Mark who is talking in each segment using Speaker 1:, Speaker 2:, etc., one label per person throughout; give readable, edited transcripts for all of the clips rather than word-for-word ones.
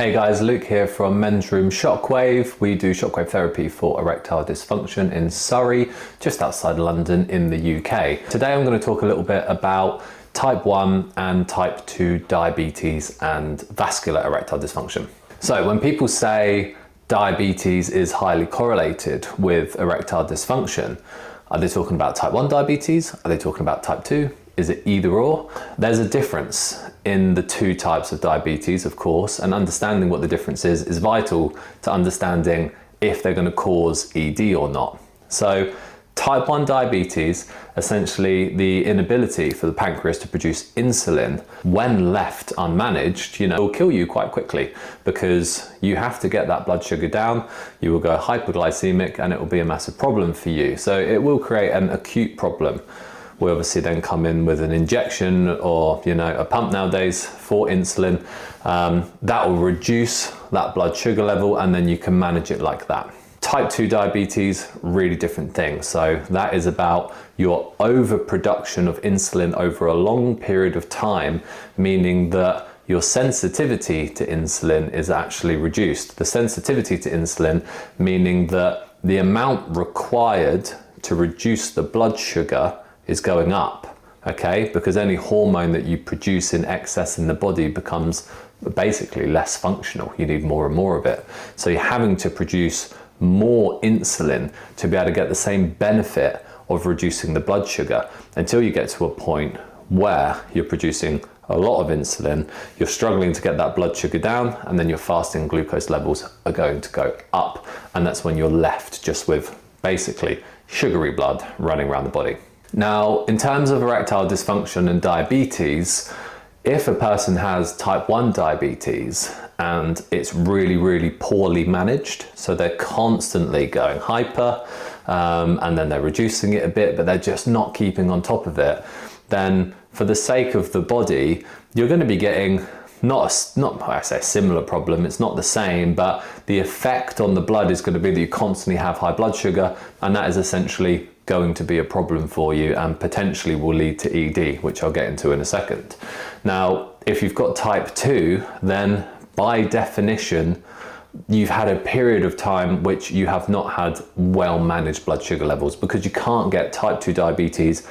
Speaker 1: Hey guys, Luke here from Men's Room Shockwave. We do shockwave therapy for erectile dysfunction in Surrey, just outside London in the UK. Today I'm going to talk a little bit about type 1 and type 2 diabetes and vascular erectile dysfunction. So when people say diabetes is highly correlated with erectile dysfunction, are they talking about type 1 diabetes? Are they talking about type 2? Is it either or? There's a difference in the two types of diabetes, of course, and understanding what the difference is vital to understanding if they're going to cause ED or not. So type 1 diabetes, essentially the inability for the pancreas to produce insulin when left unmanaged, will kill you quite quickly because you have to get that blood sugar down, you will go hypoglycemic and it will be a massive problem for you. So it will create an acute problem. We obviously then come in with an injection or a pump nowadays for insulin. That will reduce that blood sugar level and then you can manage it like that. Type 2 diabetes, really different thing. So that is about your overproduction of insulin over a long period of time, meaning that your sensitivity to insulin is actually reduced. The sensitivity to insulin, meaning that the amount required to reduce the blood sugar is going up, okay? Because any hormone that you produce in excess in the body becomes basically less functional. You need more and more of it. So you're having to produce more insulin to be able to get the same benefit of reducing the blood sugar until you get to a point where you're producing a lot of insulin, you're struggling to get that blood sugar down, and then your fasting glucose levels are going to go up. And that's when you're left just with basically sugary blood running around the body. Now, in terms of erectile dysfunction and diabetes, if a person has type 1 diabetes and it's really, really poorly managed, so they're constantly going hyper and then they're reducing it a bit, but they're just not keeping on top of it, then for the sake of the body, you're going to be getting not I say a similar problem, it's not the same, but the effect on the blood is going to be that you constantly have high blood sugar, and that is essentially going to be a problem for you and potentially will lead to ED, which I'll get into in a second. Now, if you've got type 2, then by definition, you've had a period of time which you have not had well-managed blood sugar levels, because you can't get type 2 diabetes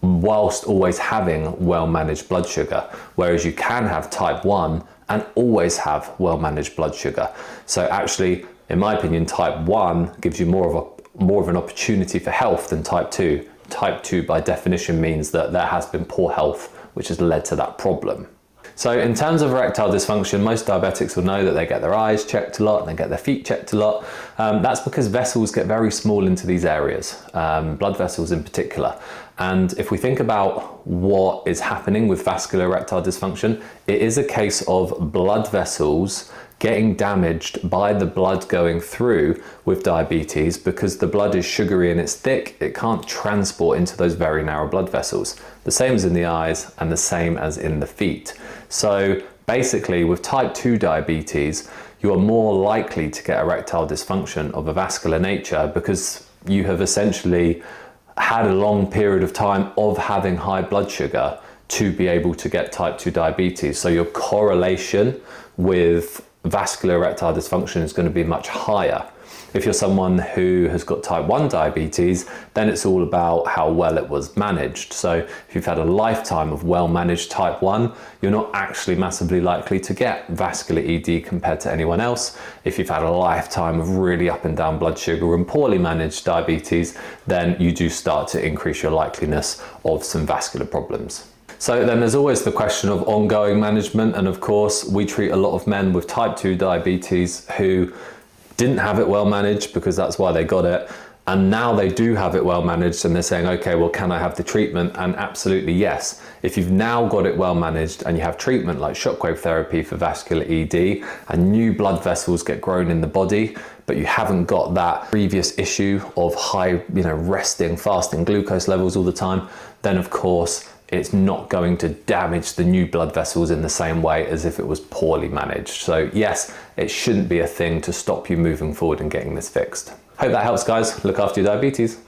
Speaker 1: whilst always having well-managed blood sugar, whereas you can have type 1 and always have well-managed blood sugar. So actually, in my opinion, type 1 gives you more of an opportunity for health than type 2. Type 2 by definition means that there has been poor health, which has led to that problem. So in terms of erectile dysfunction, most diabetics will know that they get their eyes checked a lot and they get their feet checked a lot. That's because vessels get very small into these areas, blood vessels in particular. And if we think about what is happening with vascular erectile dysfunction, it is a case of blood vessels getting damaged by the blood going through with diabetes, because the blood is sugary and it's thick, it can't transport into those very narrow blood vessels. The same as in the eyes and the same as in the feet. So basically with type 2 diabetes, you are more likely to get erectile dysfunction of a vascular nature because you have essentially had a long period of time of having high blood sugar to be able to get type 2 diabetes. So your correlation with vascular erectile dysfunction is going to be much higher. If you're someone who has got type 1 diabetes, then it's all about how well it was managed. So if you've had a lifetime of well-managed type 1, you're not actually massively likely to get vascular ED compared to anyone else. If you've had a lifetime of really up and down blood sugar and poorly managed diabetes, then you do start to increase your likeliness of some vascular problems. So then there's always the question of ongoing management, and of course we treat a lot of men with type 2 diabetes who didn't have it well managed because that's why they got it, and now they do have it well managed and they're saying, okay, well, can I have the treatment? And absolutely yes. If you've now got it well managed and you have treatment like shockwave therapy for vascular ED and new blood vessels get grown in the body, but you haven't got that previous issue of high, resting, fasting glucose levels all the time, then of course it's not going to damage the new blood vessels in the same way as if it was poorly managed. So yes, it shouldn't be a thing to stop you moving forward and getting this fixed. Hope that helps, guys. Look after your diabetes.